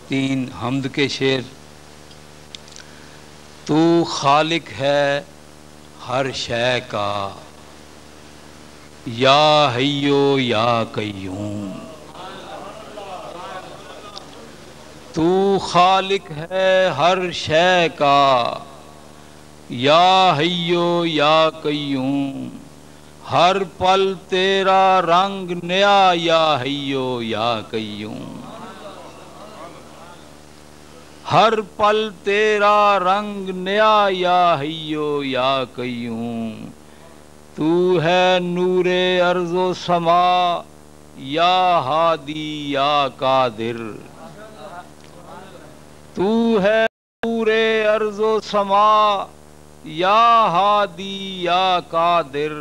3 حمد کے شعر۔ تو خالق ہے ہر شے کا، یا حیو یا قیوم۔ تو خالق ہے ہر شے کا، یا حیو یا قیوم۔ ہر پل تیرا رنگ نیا، یا حیو یا قیوم۔ ہر پل تیرا رنگ نیا، یا حیو یا قیوم۔ تو ہے نور ارض و سما، یا ہادی یا قادر۔ تو ہے نور ارض و سما، یا ہادی یا قادر۔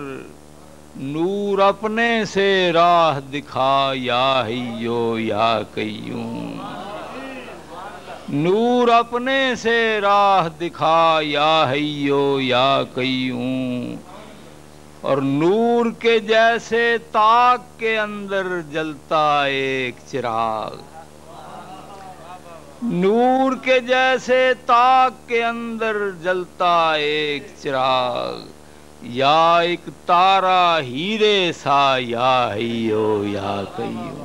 نور اپنے سے راہ دکھا، یا حیو یا قیوم۔ نور اپنے سے راہ دکھا، یا حیو یا قیوم۔ اور نور کے جیسے تاک کے اندر جلتا ایک چراغ۔ نور کے جیسے تاک کے اندر جلتا ایک چراغ۔ یا ایک تارا ہیرے سا، یا حیو یا قیوم۔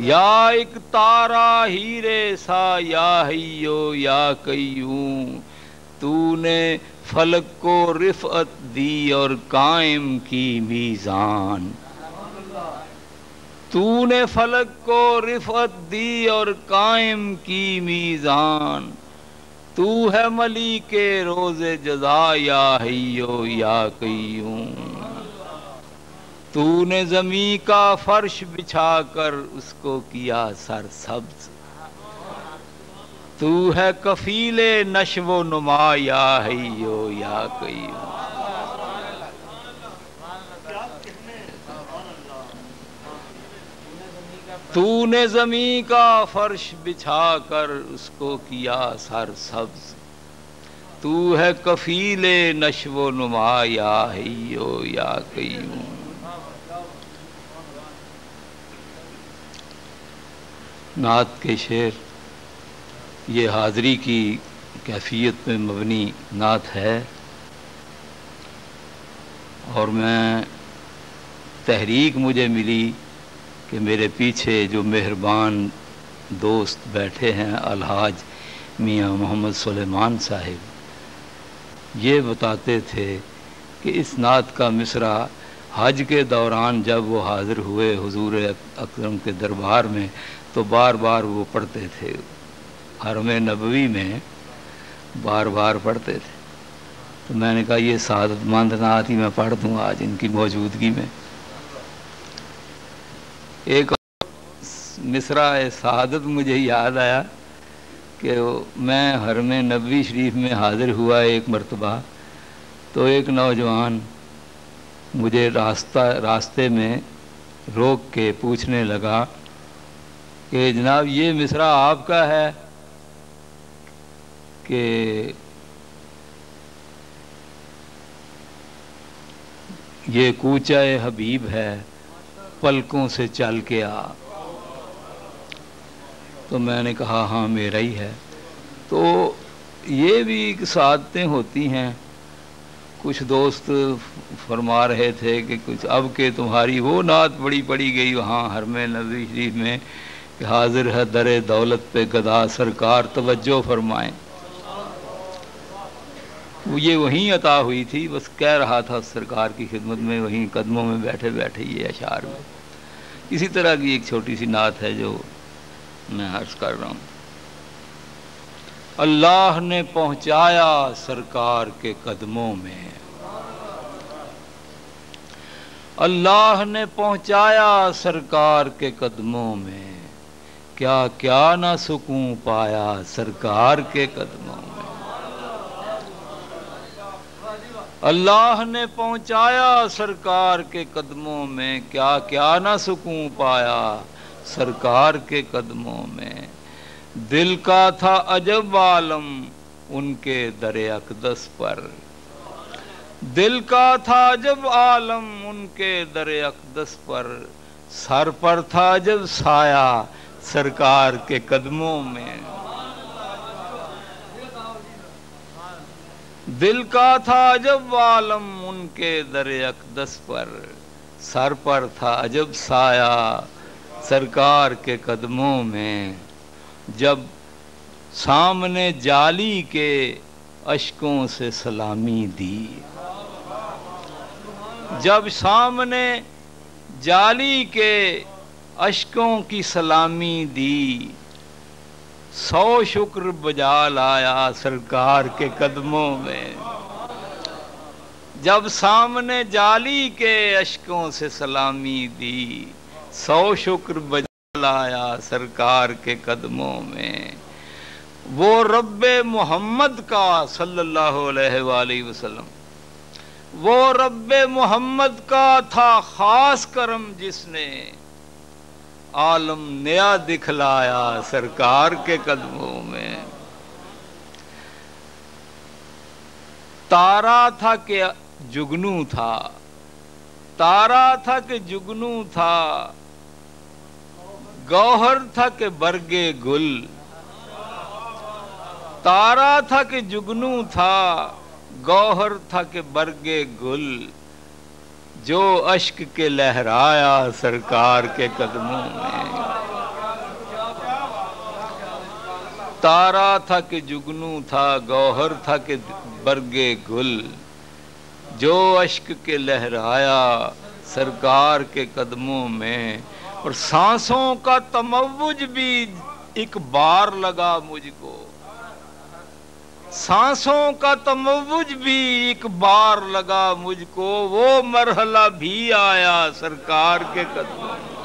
یا ایک تارا ہیرے سا، یا حیو یا قیوم۔ تو نے فلک کو رفعت دی اور قائم کی میزان۔ تو نے فلک کو رفعت دی اور قائم کی میزان۔ تو ہے ملیک روز جزا، یا حیو یا قیوم۔ تو نے زمین کا فرش بچھا کر اس کو کیا سرسبز۔ تو ہے کفیل نشو و نما، یا حیو یا قیوم۔ تو نے زمین کا فرش بچھا کر اس کو کیا سرسبز۔ تو ہے کفیل نشو و نما، یا حیو یا قیوم۔ نعت کے شعر یہ حاضری کی کیفیت پہ مبنی نعت ہے، اور میں تحریک مجھے ملی کہ میرے پیچھے جو مہربان دوست بیٹھے ہیں الحاج میاں محمد سلیمان صاحب، یہ بتاتے تھے کہ اس نعت کا مصرع حج کے دوران جب وہ حاضر ہوئے حضور اکرم کے دربار میں تو بار بار وہ پڑھتے تھے، حرم نبوی میں بار بار پڑھتے تھے۔ تو میں نے کہا یہ سعادت مند نعت ہی میں پڑھ دوں آج ان کی موجودگی میں۔ ایک مصرع سعادت مجھے یاد آیا کہ میں حرم نبوی شریف میں حاضر ہوا ایک مرتبہ، تو ایک نوجوان مجھے راستے میں روک کے پوچھنے لگا کہ جناب یہ مصرع آپ کا ہے کہ یہ کوچہ حبیب ہے، پلکوں سے چل کے آ۔ تو میں نے کہا ہاں میرا ہی ہے۔ تو یہ بھی سعادتیں ہوتی ہیں۔ کچھ دوست فرما رہے تھے کہ کچھ اب کہ تمہاری وہ نعت بڑی پڑی گئی وہاں حرم نبوی شریف میں کہ حاضر ہے در دولت پہ گدا سرکار توجہ فرمائیں، یہ وہیں عطا ہوئی تھی، بس کہہ رہا تھا سرکار کی خدمت میں وہیں قدموں میں بیٹھے بیٹھے یہ اشعار میں۔ اسی طرح کی ایک چھوٹی سی نعت ہے جو میں عرض کر رہا ہوں۔ اللہ نے پہنچایا سرکار کے قدموں میں، اللہ نے پہنچایا سرکار کے قدموں میں، کیا کیا نہ سکون پایا سرکار کے قدموں میں۔ اللہ نے پہنچایا سرکار کے قدموں میں، کیا کیا نہ سکون پایا سرکار کے قدموں میں۔ دل کا تھا عجب عالم ان کے در اقدس پر، دل کا تھا عجب عالم ان کے در اقدس پر، سر پر تھا جب سایہ سرکار کے قدموں میں. دل کا تھا عجب عالم ان کے در اقدس پر، سر پر تھا عجب سایہ سرکار کے قدموں میں. جب سامنے جالی کے اشکوں سے سلامی دی، جب سامنے جالی کے اشکوں کی سلامی دی، 100 شکر بجا لایا سرکار کے قدموں میں. جب سامنے جالی کے اشکوں سے سلامی دی، 100 شکر بجا لایا سرکار کے قدموں میں. وہ رب محمد کا صلی اللہ علیہ وآلہ وسلم، وہ رب محمد کا تھا خاص کرم جس نے عالم نیا دکھلایا سرکار کے قدموں میں. تارا تھا کہ جگنو تھا، تارا تھا کہ جگنو تھا، گوہر تھا کہ برگے گل. تارا تھا کہ جگنو تھا، گوہر تھا کہ برگے گل، جو اشک کے لہرایا سرکار کے قدموں میں. تارا تھا کہ جگنو تھا، گوہر تھا کہ برگے گل، جو اشک کے لہرایا سرکار کے قدموں میں. اور سانسوں کا تموج بھی ایک بار لگا مجھ کو، سانسوں کا تموج بھی ایک بار لگا مجھ کو، وہ مرحلہ بھی آیا سرکار کے قدموں میں.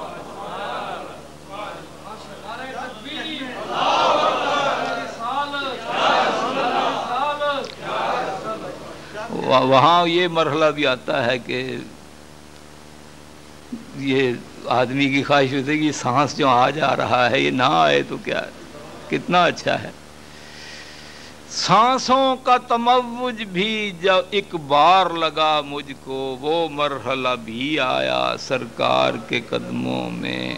وہاں یہ مرحلہ بھی آتا ہے کہ یہ آدمی کی خواہش ہوتی ہے کہ یہ سانس جو آ جا رہا ہے یہ نہ آئے تو کیا کتنا اچھا ہے. سانسوں کا تموج بھی جب ایک بار لگا مجھ کو، وہ مرحلہ بھی آیا سرکار کے قدموں میں.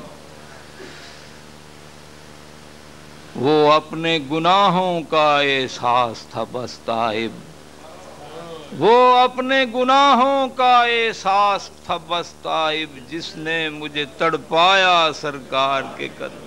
وہ اپنے گناہوں کا احساس تھا بس تائب، وہ اپنے گناہوں کا احساس تھا بس تائب، جس نے مجھے تڑپایا سرکار کے قدموں.